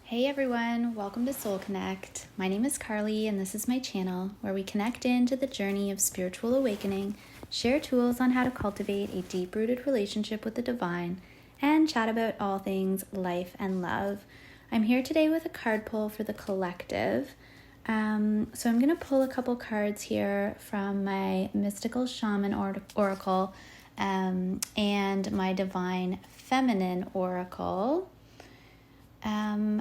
Hey everyone, welcome to Soul Connect. My name is Carly and this is my channel where we connect into the journey of spiritual awakening, share tools on how to cultivate a deep-rooted relationship with the divine, and chat about all things life and love. I'm here today with a card pull for the collective. So I'm going to pull a couple cards here from my Mystical Shaman Oracle and my Divine Feminine Oracle.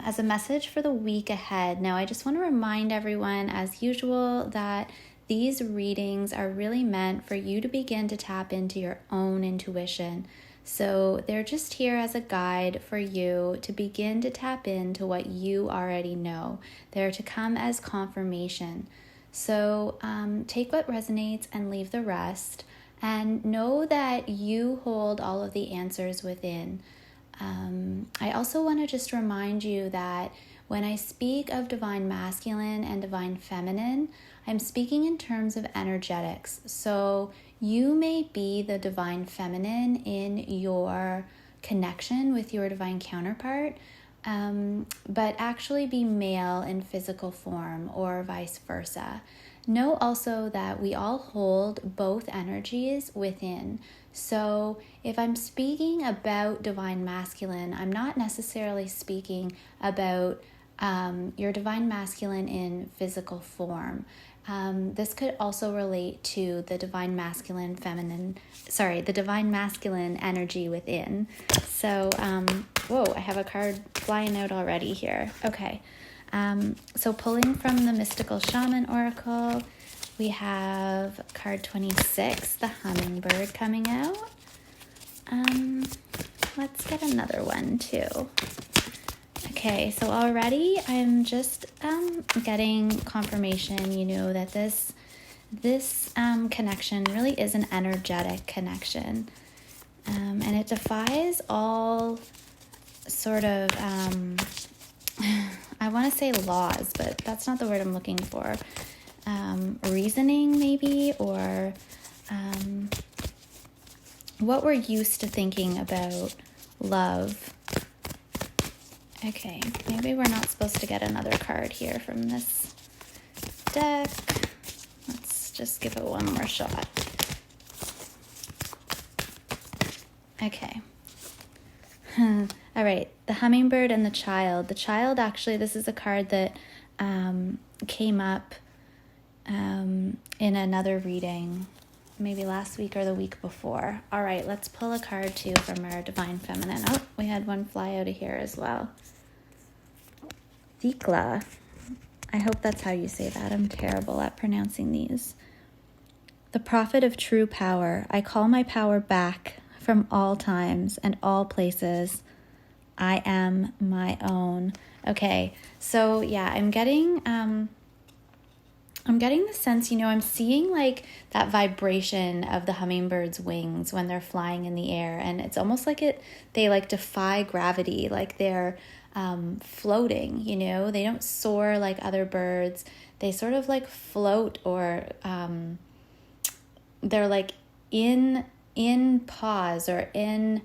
As a message for the week ahead. Now, I just want to remind everyone, as usual, that these readings are really meant for you to begin to tap into your own intuition. So they're just here as a guide for you to begin to tap into what you already know. They're to come as confirmation. So take what resonates and leave the rest. And know that you hold all of the answers within. I also want to just remind you that when I speak of divine masculine and divine feminine, I'm speaking in terms of energetics. So you may be the divine feminine in your connection with your divine counterpart, but actually be male in physical form or vice versa. Know also that we all hold both energies within. So if I'm speaking about divine masculine, I'm not necessarily speaking about your divine masculine in physical form. This could also relate to the divine masculine energy within. So, whoa, I have a card flying out already here. Okay. So pulling from the Mystical Shaman Oracle, we have card 26, the Hummingbird, coming out. Let's get another one too. Okay, so already I'm just getting confirmation, that this connection really is an energetic connection. And it defies all sort of, I want to say laws, but that's not the word I'm looking for. Reasoning maybe, or what we're used to thinking about love. Okay, maybe we're not supposed to get another card here from this deck. Let's just give it one more shot. Okay. All right, the Hummingbird and the Child. The Child, actually, this is a card that came up in another reading, maybe last week or the week before. All right, let's pull a card too from our Divine Feminine. Oh, we had one fly out of here as well. Thikla. I hope that's how you say that. I'm terrible at pronouncing these. The Prophet of True Power. I call my power back from all times and all places. I am my own. Okay, so yeah, I'm getting the sense, I'm seeing like that vibration of the hummingbird's wings when they're flying in the air, and it's almost like they like defy gravity, like they're floating, they don't soar like other birds. They sort of like float, or they're like in pause or in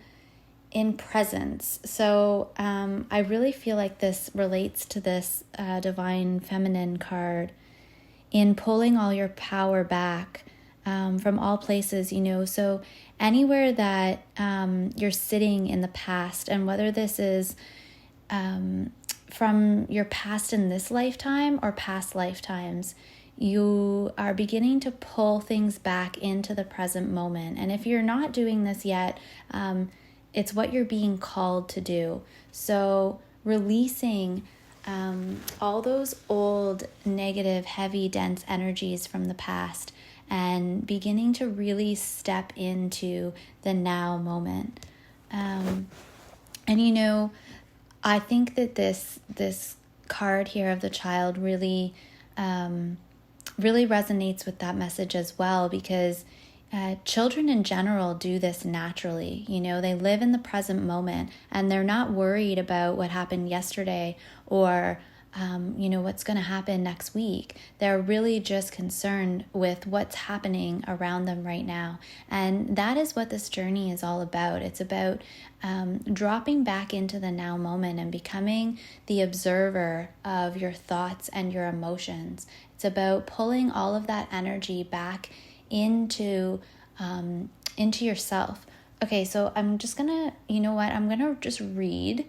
presence. So I really feel like this relates to this Divine Feminine card in pulling all your power back from all places, so anywhere that you're sitting in the past, and whether this is from your past in this lifetime or past lifetimes, you are beginning to pull things back into the present moment. And if you're not doing this yet, it's what you're being called to do. So releasing all those old, negative, heavy, dense energies from the past and beginning to really step into the now moment. And I think that this card here of the Child really resonates with that message as well, because children in general do this naturally. They live in the present moment and they're not worried about what happened yesterday or what's going to happen next week. They're really just concerned with what's happening around them right now. And that is what this journey is all about. It's about dropping back into the now moment and becoming the observer of your thoughts and your emotions. It's about pulling all of that energy back into yourself. Okay, so I'm just gonna, I'm gonna just read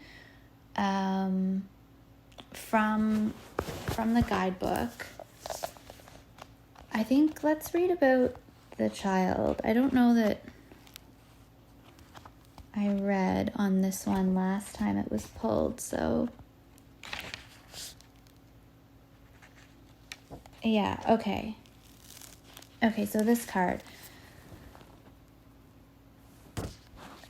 from the guidebook. I think let's read about the child. I don't know that I read on this one last time it was pulled, so yeah, okay. Okay, so this card.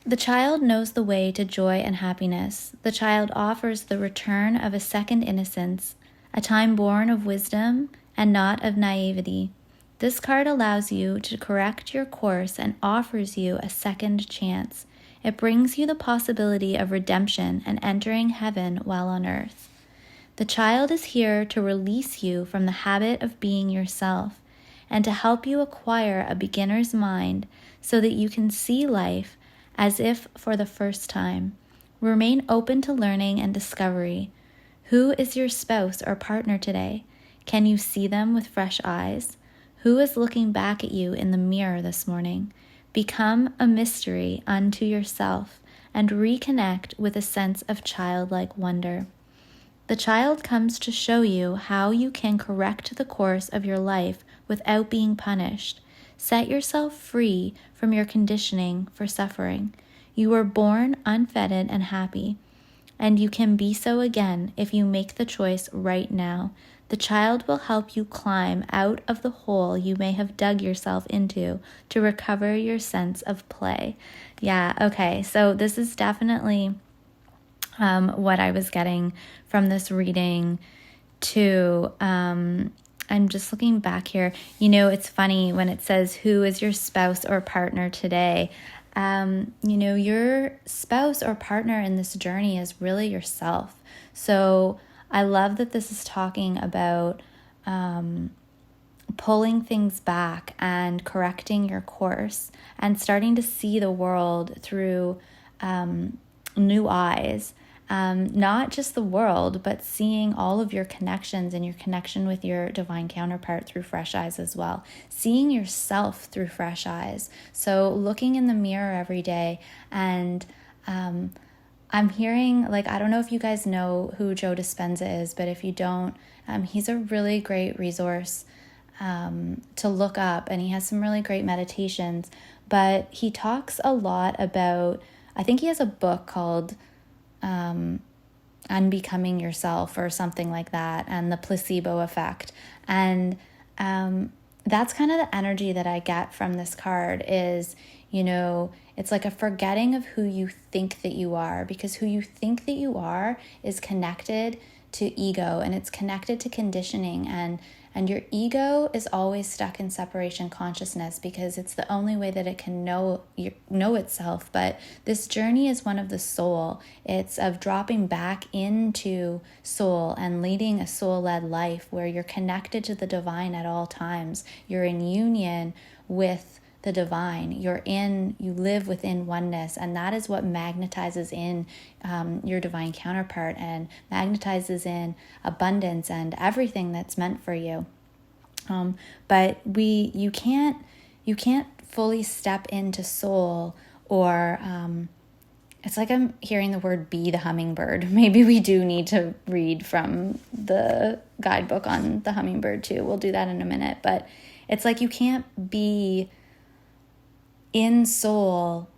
The child knows the way to joy and happiness. The child offers the return of a second innocence, a time born of wisdom and not of naivety. This card allows you to correct your course and offers you a second chance. It brings you the possibility of redemption and entering heaven while on earth. The child is here to release you from the habit of being yourself and to help you acquire a beginner's mind so that you can see life as if for the first time. Remain open to learning and discovery. Who is your spouse or partner today? Can you see them with fresh eyes? Who is looking back at you in the mirror this morning? Become a mystery unto yourself and reconnect with a sense of childlike wonder. The child comes to show you how you can correct the course of your life without being punished. Set yourself free from your conditioning for suffering. You were born unfettered and happy, and you can be so again if you make the choice right now. The child will help you climb out of the hole you may have dug yourself into to recover your sense of play. Yeah, okay, so this is definitely what I was getting from this reading too. I'm just looking back here. It's funny when it says, who is your spouse or partner today? Your spouse or partner in this journey is really yourself. So I love that this is talking about pulling things back and correcting your course and starting to see the world through new eyes. Not just the world, but seeing all of your connections and your connection with your divine counterpart through fresh eyes as well. Seeing yourself through fresh eyes. So looking in the mirror every day. And I'm hearing, I don't know if you guys know who Joe Dispenza is, but if you don't, he's a really great resource to look up. And he has some really great meditations. But he talks a lot about, I think he has a book called Unbecoming Yourself or something like that, and the placebo effect. And that's kind of the energy that I get from this card is, it's like a forgetting of who you think that you are, because who you think that you are is connected to ego, and it's connected to conditioning, and your ego is always stuck in separation consciousness because it's the only way that it can know itself. But this journey is one of the soul. It's of dropping back into soul and leading a soul-led life where you're connected to the divine at all times. You're in union with the divine. You live within oneness, and that is what magnetizes in your divine counterpart and magnetizes in abundance and everything that's meant for you. But you can't fully step into soul, or it's like I'm hearing the word be the hummingbird. Maybe we do need to read from the guidebook on the hummingbird too. We'll do that in a minute. But it's like you can't be in soul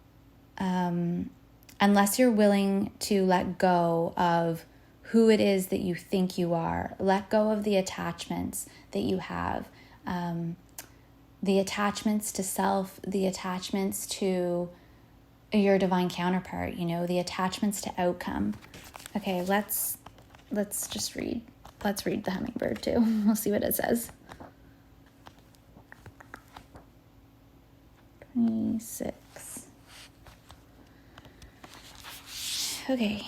unless you're willing to let go of who it is that you think you are. Let go of the attachments that you have, the attachments to self, the attachments to your divine counterpart, the attachments to outcome. Okay, let's just read. Let's read the hummingbird too. We'll see what it says. 26. Okay.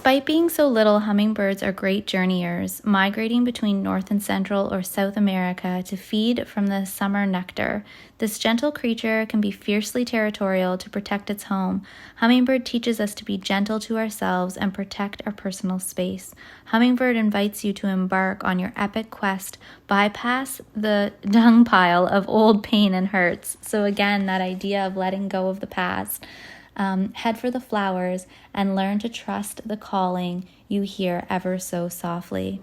Despite being so little, hummingbirds are great journeyers, migrating between North and Central or South America to feed from the summer nectar. This gentle creature can be fiercely territorial to protect its home. Hummingbird teaches us to be gentle to ourselves and protect our personal space. Hummingbird invites you to embark on your epic quest, bypass the dung pile of old pain and hurts. So again, that idea of letting go of the past. Head for the flowers and learn to trust the calling you hear ever so softly.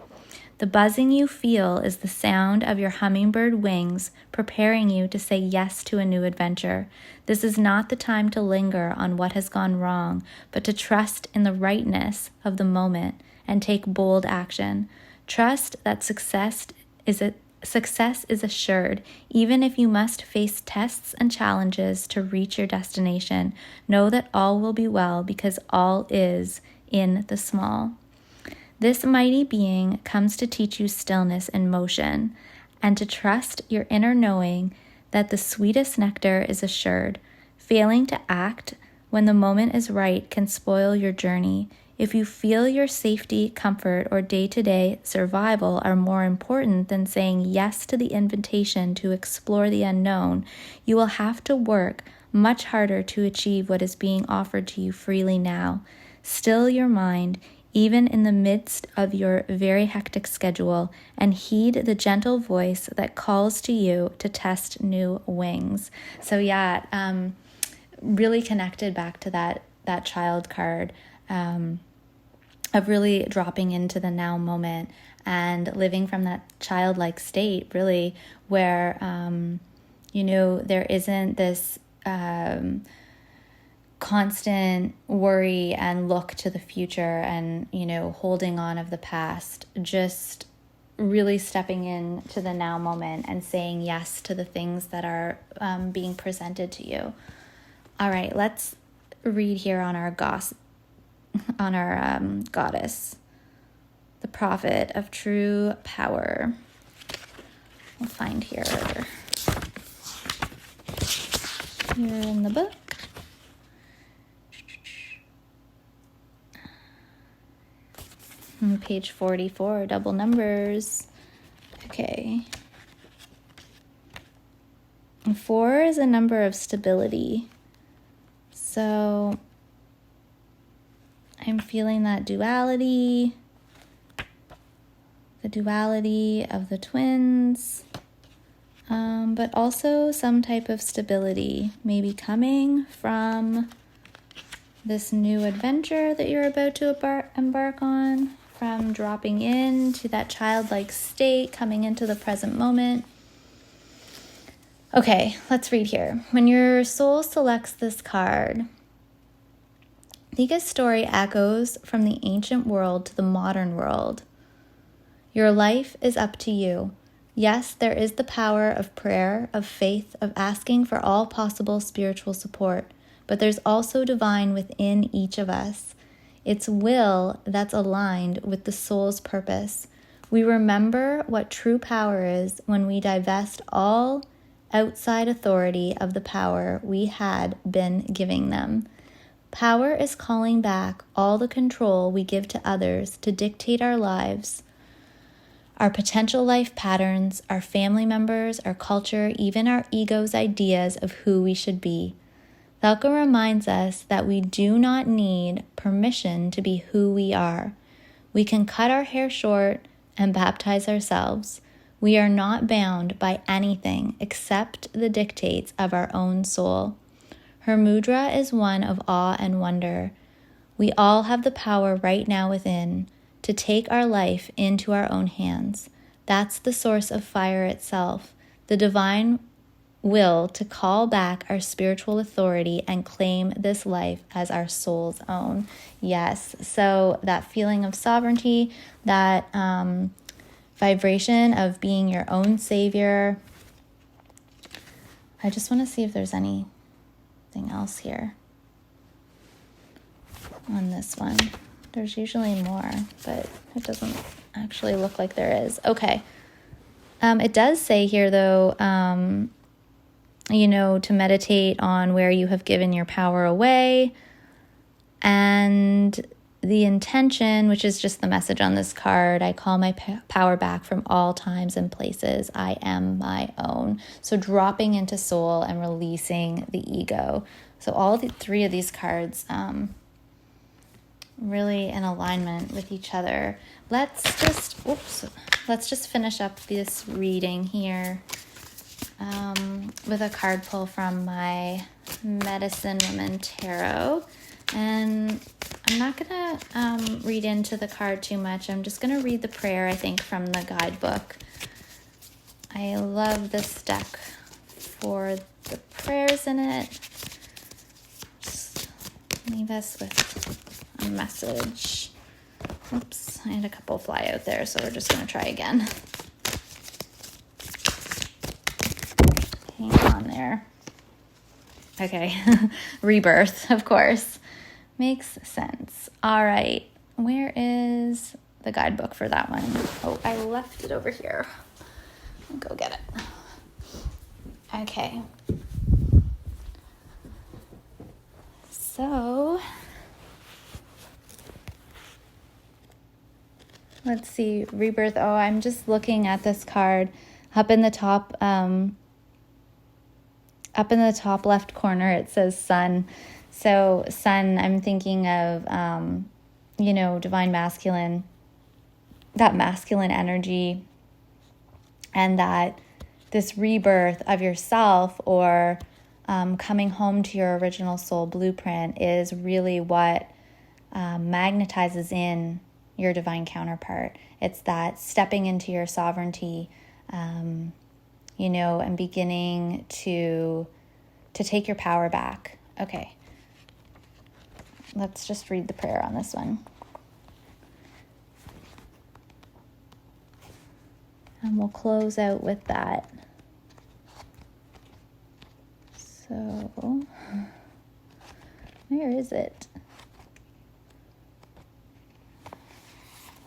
The buzzing you feel is the sound of your hummingbird wings preparing you to say yes to a new adventure. This is not the time to linger on what has gone wrong, but to trust in the rightness of the moment and take bold action. Trust that success is assured, even if you must face tests and challenges to reach your destination. Know that all will be well because all is in the small. This mighty being comes to teach you stillness and motion, and to trust your inner knowing that the sweetest nectar is assured. Failing to act when the moment is right can spoil your journey. If you feel your safety, comfort, or day-to-day survival are more important than saying yes to the invitation to explore the unknown, you will have to work much harder to achieve what is being offered to you freely now. Still your mind, even in the midst of your very hectic schedule, and heed the gentle voice that calls to you to test new wings. So really connected back to that child card. Of really dropping into the now moment and living from that childlike state, really, where, there isn't this constant worry and look to the future and, holding on of the past, just really stepping into the now moment and saying yes to the things that are being presented to you. All right, let's read here on our goddess, the prophet of true power. We'll find here in the book. Page 44, double numbers. Okay. 4 is a number of stability. So I'm feeling that duality, the duality of the twins, but also some type of stability, maybe coming from this new adventure that you're about to embark on, from dropping into that childlike state, coming into the present moment. Okay, let's read here. When your soul selects this card, Liga's story echoes from the ancient world to the modern world. Your life is up to you. Yes, there is the power of prayer, of faith, of asking for all possible spiritual support, but there's also divine within each of us. It's will that's aligned with the soul's purpose. We remember what true power is when we divest all outside authority of the power we had been giving them. Power is calling back all the control we give to others to dictate our lives, our potential life patterns, our family members, our culture, even our ego's ideas of who we should be. Thelka reminds us that we do not need permission to be who we are. We can cut our hair short and baptize ourselves. We are not bound by anything except the dictates of our own soul. Her mudra is one of awe and wonder. We all have the power right now within to take our life into our own hands. That's the source of fire itself, the divine will to call back our spiritual authority and claim this life as our soul's own. Yes, so that feeling of sovereignty, that vibration of being your own savior. I just want to see if there's anything else here on this one. There's usually more, but it doesn't actually look like there is. Okay. It does say here, though, to meditate on where you have given your power away, and the intention, which is just the message on this card, I call my power back from all times and places. I am my own. So dropping into soul and releasing the ego. So all the three of these cards really in alignment with each other. Let's just finish up this reading here with a card pull from my Medicine Woman Tarot. And I'm not going to read into the card too much. I'm just going to read the prayer, I think, from the guidebook. I love this deck for the prayers in it. Just leave us with a message. Oops, I had a couple fly out there, so we're just going to try again. Hang on there. Okay, rebirth, of course. Makes sense. All right, where is the guidebook for that one? Oh, I left it over here. I'll go get it. Okay. So, let's see, rebirth. Oh, I'm just looking at this card up in the top left corner. It says sun. So sun, I'm thinking of, divine masculine, that masculine energy, and that this rebirth of yourself, or coming home to your original soul blueprint, is really what magnetizes in your divine counterpart. It's that stepping into your sovereignty, and beginning to take your power back. Okay. Let's just read the prayer on this one. And we'll close out with that. So, where is it?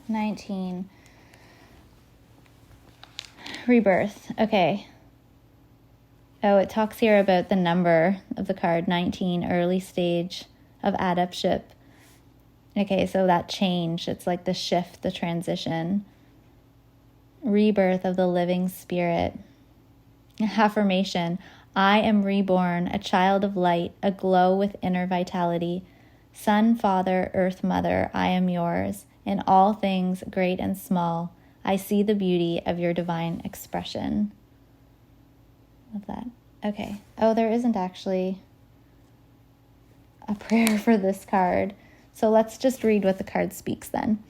19. Rebirth. Okay. Oh, it talks here about the number of the card, 19, early stage of adaptship. Okay, so that change, it's like the shift, the transition. Rebirth of the living spirit. Affirmation: I am reborn, a child of light, aglow with inner vitality. Sun, Father, Earth Mother, I am yours. In all things, great and small, I see the beauty of your divine expression. Love that. Okay. Oh, there isn't actually a prayer for this card. So let's just read what the card speaks then.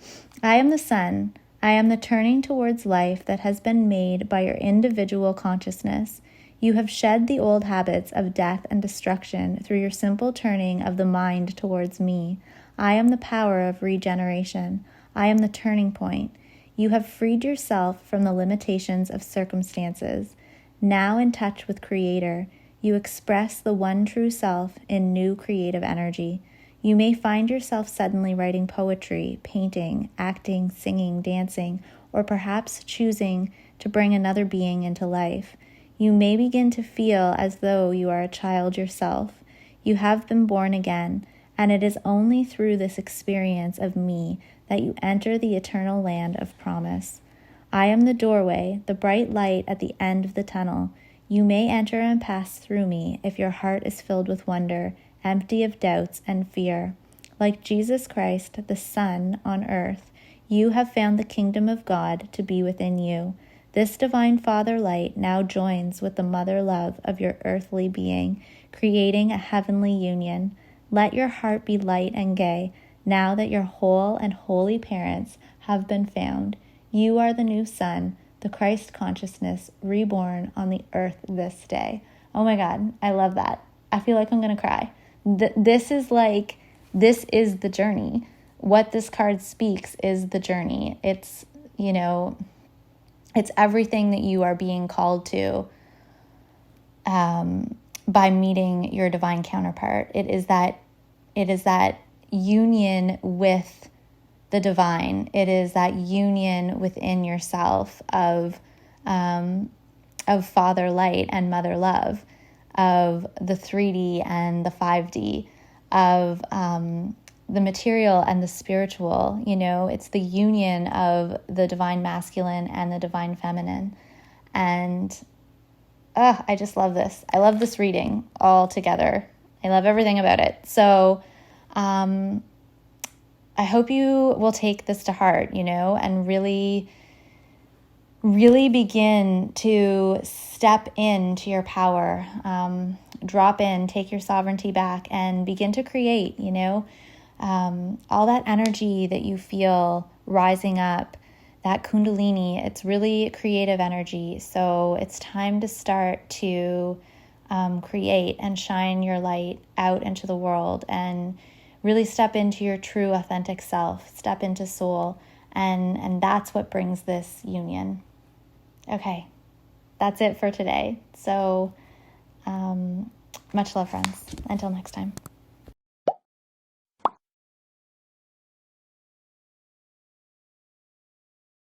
I am the sun. I am the turning towards life that has been made by your individual consciousness. You have shed the old habits of death and destruction through your simple turning of the mind towards me. I am the power of regeneration. I am the turning point. You have freed yourself from the limitations of circumstances. Now in touch with Creator, you express the one true self in new creative energy. You may find yourself suddenly writing poetry, painting, acting, singing, dancing, or perhaps choosing to bring another being into life. You may begin to feel as though you are a child yourself. You have been born again, and it is only through this experience of me that you enter the eternal land of promise. I am the doorway, the bright light at the end of the tunnel. You may enter and pass through me if your heart is filled with wonder, empty of doubts and fear. Like Jesus Christ, the Son on earth, you have found the kingdom of God to be within you. This divine Father light now joins with the mother love of your earthly being, creating a heavenly union. Let your heart be light and gay, now that your whole and holy parents have been found. You are the new son, the Christ consciousness reborn on the earth this day. Oh my God, I love that. I feel like I'm going to cry. This is the journey. What this card speaks is the journey. It's, it's everything that you are being called to by meeting your divine counterpart. It is that union with the divine. It is that union within yourself of Father light and Mother love, of the 3D and the 5D, of the material and the spiritual. It's the union of the divine masculine and the divine feminine. And I just love this. I love this reading all together. I love everything about it. So I hope you will take this to heart, and really, really begin to step into your power. Drop in, take your sovereignty back, and begin to create, all that energy that you feel rising up, that kundalini. It's really creative energy. So it's time to start to create and shine your light out into the world and really step into your true authentic self, step into soul. And that's what brings this union. Okay, that's it for today. So much love, friends. Until next time.